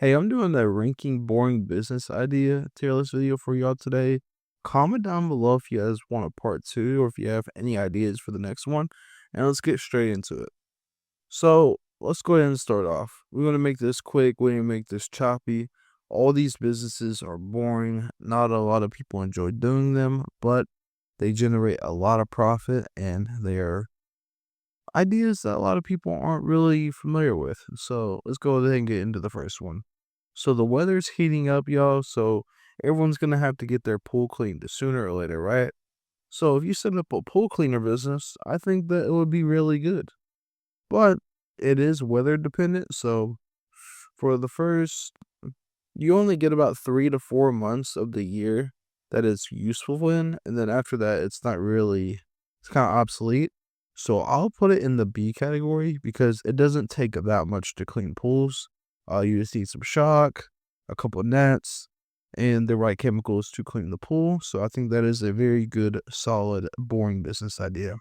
Hey, I'm doing the ranking boring business idea tier list video for y'all today. Comment down below if you guys want a part two or if you have any ideas for the next one, and let's get straight into it. So let's go ahead and start off. We're gonna make this quick. We're gonna make this choppy. All these businesses are boring. Not a lot of people enjoy doing them, but they generate a lot of profit and they're ideas that a lot of people aren't really familiar with. So let's go ahead and get into the first one. So the weather's heating up, y'all. So everyone's gonna have to get their pool cleaned sooner or later, right? So if you set up a pool cleaner business, I think that it would be really good. But it is weather dependent. So for the first, you only get about 3 to 4 months of the year that it's useful in, and then after that, it's not really. It's kind of obsolete. So I'll put it in the B category because it doesn't take that much to clean pools. You just need some shock, a couple nets, and the right chemicals to clean the pool. So I think that is a very good, solid, boring business idea.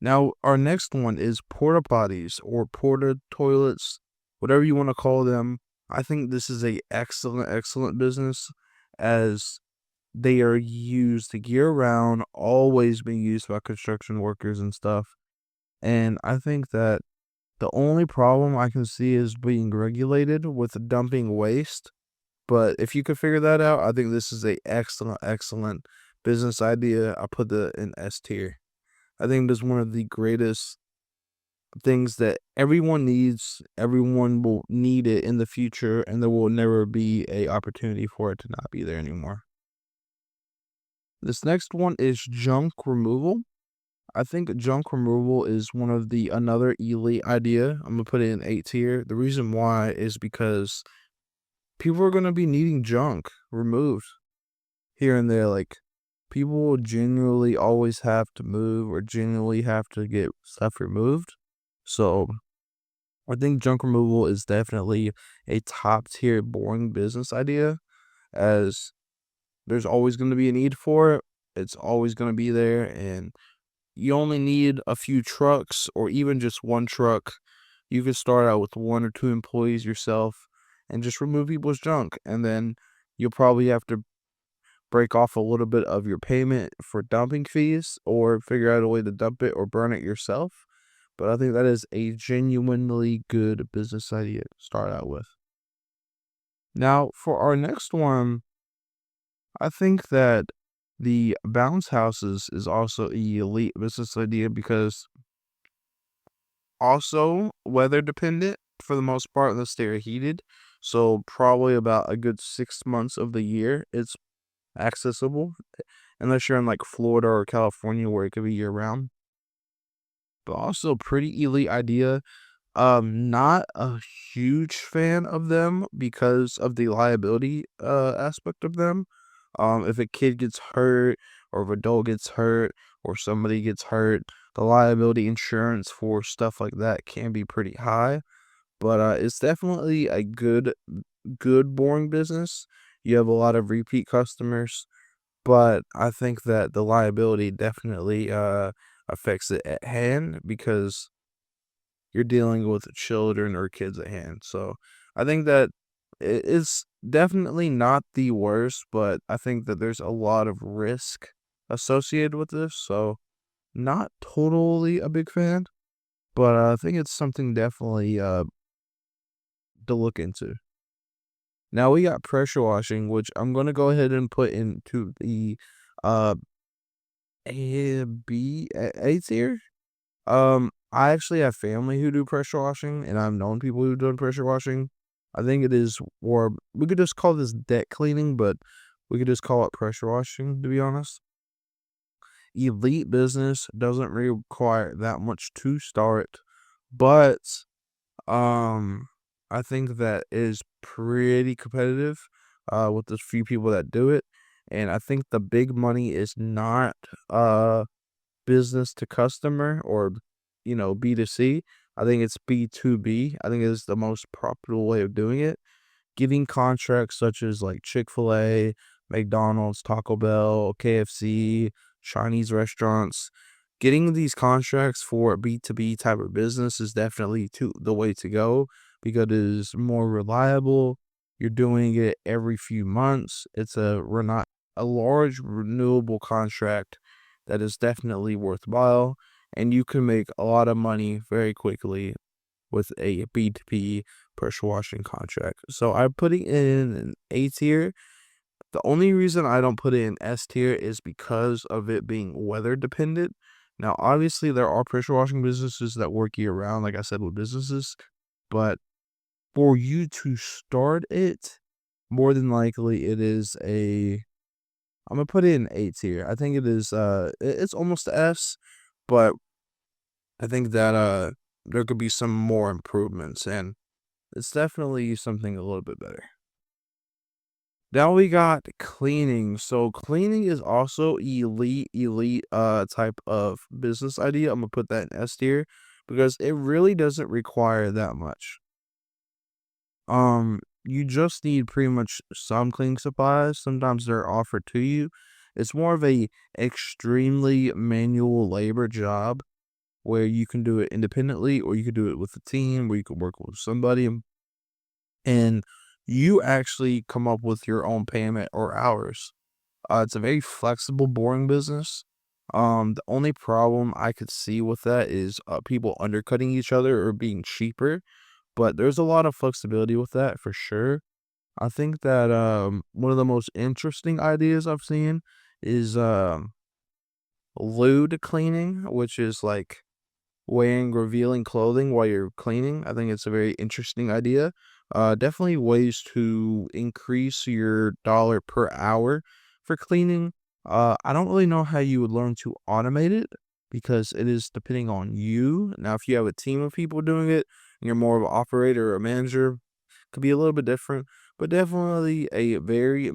Now, our next one is porta potties or porta toilets, whatever you want to call them. I think this is a excellent business as they are used year round, always being used by construction workers and stuff. And I think that the only problem I can see is being regulated with dumping waste. But if you could figure that out, I think this is a excellent business idea. I put the in S tier. I think this is one of the greatest things that everyone needs. Everyone will need it in the future, and there will never be a opportunity for it to not be there anymore. This next one is junk removal. I think junk removal is one of the another elite idea. I'm gonna put it in A tier. The reason why is because people are gonna be needing junk removed here and there. Like people will genuinely always have to move or genuinely have to get stuff removed. So I think junk removal is definitely a top tier boring business idea as there's always going to be a need for it. It's always going to be there and you only need a few trucks or even just one truck. You can start out with 1 or 2 employees yourself and just remove people's junk and then you'll probably have to break off a little bit of your payment for dumping fees or figure out a way to dump it or burn it yourself. But I think that is a genuinely good business idea to start out with. Now, for our next one, I think that the bounce houses is also a elite business idea because also weather dependent for the most part unless they're heated. So probably about a good 6 months of the year it's accessible unless you're in like Florida or California where it could be year round. But also pretty elite idea. Not a huge fan of them because of the liability aspect of them. If a kid gets hurt or if a adult gets hurt or somebody gets hurt, the liability insurance for stuff like that can be pretty high. But it's definitely a good boring business. You have a lot of repeat customers, but I think that the liability definitely affects it at hand because you're dealing with children or kids at hand. So I think that it is definitely not the worst, but I think that there's a lot of risk associated with this. So not totally a big fan, but I think it's something definitely to look into. Now we got pressure washing, which I'm gonna go ahead and put into the uh A tier. I actually have family who do pressure washing, and I've known people who've done pressure washing. I think it is, or we could just call this deck cleaning, but we could just call it pressure washing, to be honest. Elite business doesn't require that much to start, but um, I think that is pretty competitive with the few people that do it. And I think the big money is not business to customer or B2C. I think it's B2B. I think it's the most profitable way of doing it. Getting contracts such as like Chick-fil-A, McDonald's, Taco Bell, KFC, Chinese restaurants. Getting these contracts for a B2B type of business is definitely the way to go because it is more reliable. You're doing it every few months. It's a large renewable contract that is definitely worthwhile, and you can make a lot of money very quickly with a B2B pressure washing contract. So I'm putting it in an A tier. The only reason I don't put it in S tier is because of it being weather dependent. Now, obviously, there are pressure washing businesses that work year round, like I said, with businesses, but for you to start it, more than likely it is a I'm gonna put it in A tier. I think it is it's almost a S, but I think that there could be some more improvements, and it's definitely something a little bit better. Now we got cleaning. So cleaning is also elite type of business idea. I'm gonna put that in S tier because it really doesn't require that much. You just need pretty much some cleaning supplies. Sometimes they're offered to you. It's more of a extremely manual labor job where you can do it independently or you could do it with a team where you could work with somebody and you actually come up with your own payment or hours. It's a very flexible, boring business. The only problem I could see with that is people undercutting each other or being cheaper, but there's a lot of flexibility with that for sure. I think that one of the most interesting ideas I've seen is lewd cleaning, which is like wearing revealing clothing while you're cleaning. I think it's a very interesting idea. Definitely ways to increase your dollar per hour for cleaning. I don't really know how you would learn to automate it because it is depending on you. Now, if you have a team of people doing it and you're more of an operator or a manager, could be a little bit different, but definitely a very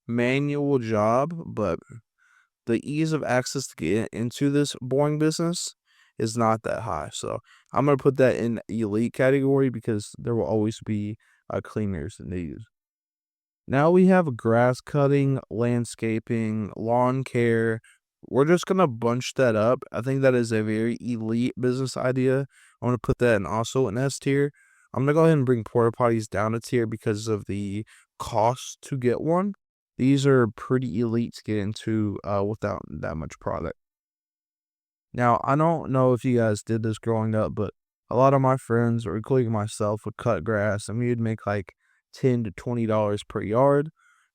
manual job, but the ease of access to get into this boring business is not that high. So I'm gonna put that in elite category because there will always be cleaners needed. Now we have grass cutting, landscaping, lawn care. We're just gonna bunch that up. I think that is a very elite business idea. I want to put that in also an S tier. I'm gonna go ahead and bring porta potties down a tier because of the cost to get one. These are pretty elite to get into without that much product. Now, I don't know if you guys did this growing up, but a lot of my friends, or including myself, would cut grass and we'd make like $10 to $20 per yard.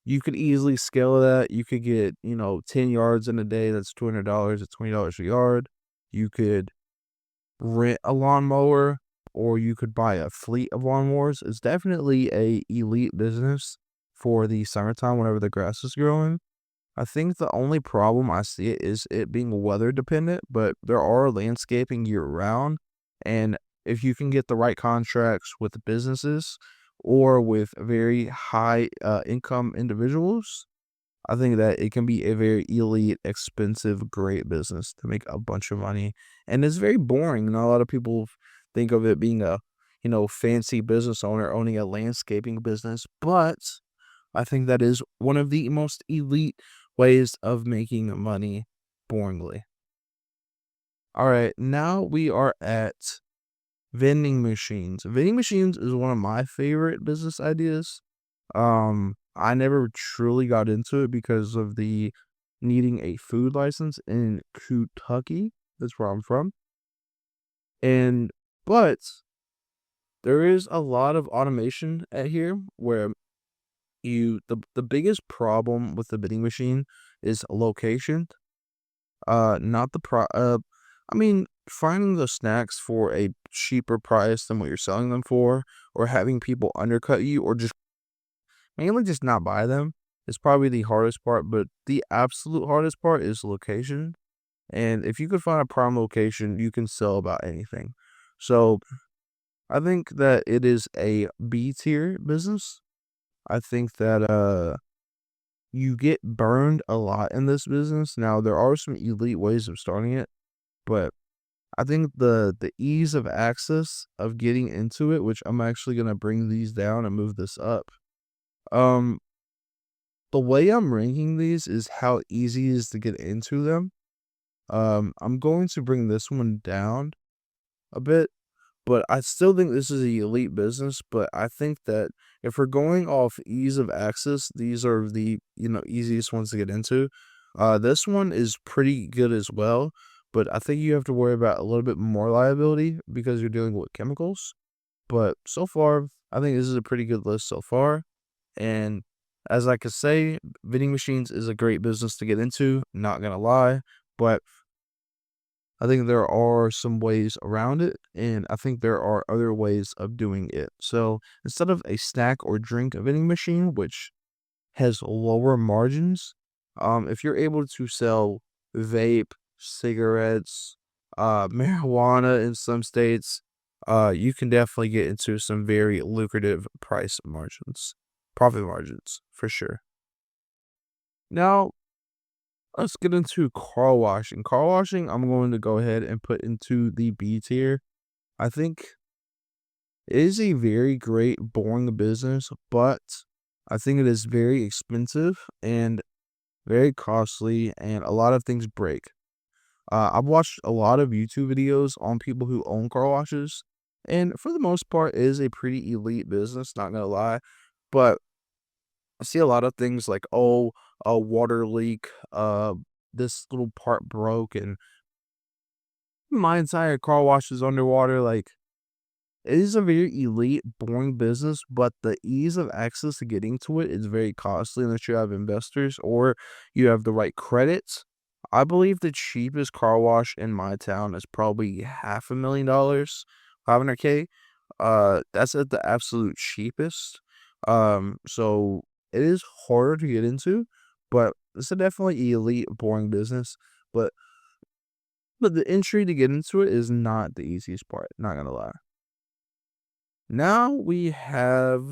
You could easily scale that. You could get, 10 yards in a day. That's $200 at $20 a yard. You could rent a lawnmower or you could buy a fleet of lawnmowers. It's definitely a elite business for the summertime whenever the grass is growing. I think the only problem I see it is it being weather dependent, but there are landscaping year round. And if you can get the right contracts with businesses or with very high income individuals, I think that it can be a very elite, expensive, great business to make a bunch of money. And it's very boring. Not a lot of people think of it being a, fancy business owner owning a landscaping business, but I think that is one of the most elite ways of making money boringly. All right, now we are at vending machines. Vending machines is one of my favorite business ideas. I never truly got into it because of the needing a food license in Kentucky. That's where I'm from. And but there is a lot of automation at here where the biggest problem with the vending machine is location. Not the I mean, finding the snacks for a cheaper price than what you're selling them for, or having people undercut you, or just mainly just not buy them is probably the hardest part. But the absolute hardest part is location. And if you could find a prime location, you can sell about anything. So I think that it is a B tier business. I think that you get burned a lot in this business. Now there are some elite ways of starting it, but I think the ease of access of getting into it, which I'm actually gonna bring these down and move this up. Um, the way I'm ranking these is how easy it is to get into them. I'm going to bring this one down a bit. But I still think this is a elite business, but I think that if we're going off ease of access, these are the, easiest ones to get into. This one is pretty good as well, but I think you have to worry about a little bit more liability because you're dealing with chemicals. But so far, I think this is a pretty good list so far. And as I could say, vending machines is a great business to get into, not gonna lie. But I think there are some ways around it, and I think there are other ways of doing it. So instead of a snack or drink vending machine, which has lower margins, if you're able to sell vape, cigarettes, marijuana in some states, you can definitely get into some very lucrative profit margins for sure. Now, let's get into car washing. Car washing, I'm going to go ahead and put into the B tier. I think it is a very great, boring business, but I think it is very expensive and very costly, and a lot of things break. I've watched a lot of YouTube videos on people who own car washes, and for the most part, it is a pretty elite business, not gonna lie. But I see a lot of things like, oh, a water leak, this little part broke, and my entire car wash is underwater. Like, it is a very elite, boring business, but the ease of access to getting to it is very costly unless you have investors or you have the right credits. I believe the cheapest car wash in my town is probably $500,000, 500K. That's at the absolute cheapest. So it is harder to get into, but it's a definitely elite, boring business. But the entry to get into it is not the easiest part, not gonna lie. Now we have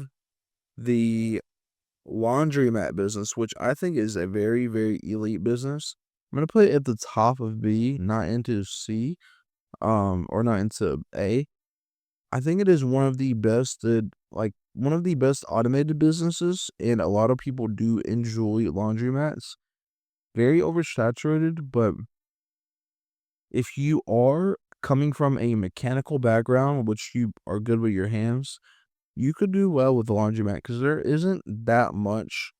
the laundromat business, which I think is a very, very elite business. I'm gonna put it at the top of B, not into C, or not into A. I think it is one of the best, one of the best automated businesses, and a lot of people do enjoy laundromats. Very oversaturated, but if you are coming from a mechanical background, which you are good with your hands, you could do well with the laundromat because there isn't that much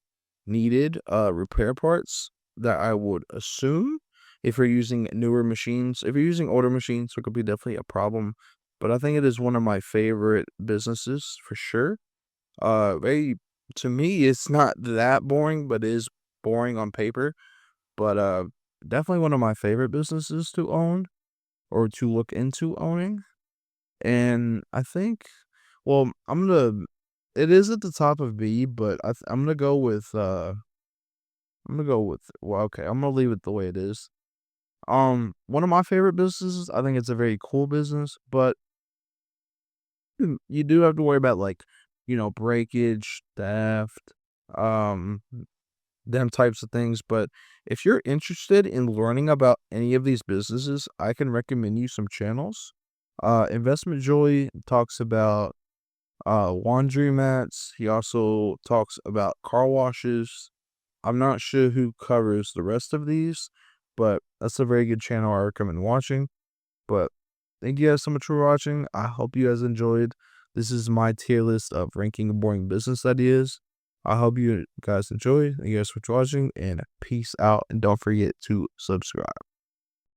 needed repair parts that I would assume if you're using newer machines. If you're using older machines, it could be definitely a problem. But I think it is one of my favorite businesses for sure. Very To me, it's not that boring, but it is boring on paper. But definitely one of my favorite businesses to own or to look into owning. And I think, well, it is at the top of B, but I'm gonna go with, well, okay, I'm gonna leave it the way it is. One of my favorite businesses, I think it's a very cool business, but you do have to worry about like, breakage, theft, um, them types of things. But if you're interested in learning about any of these businesses, I can recommend you some channels. Investment Joy talks about laundry mats. He also talks about car washes. I'm not sure who covers the rest of these, but that's a very good channel I recommend watching. But thank you guys so much for watching. I hope you guys enjoyed. This is my tier list of ranking boring business ideas. I hope you guys enjoy. Thank you guys for watching, and peace out. And don't forget to subscribe.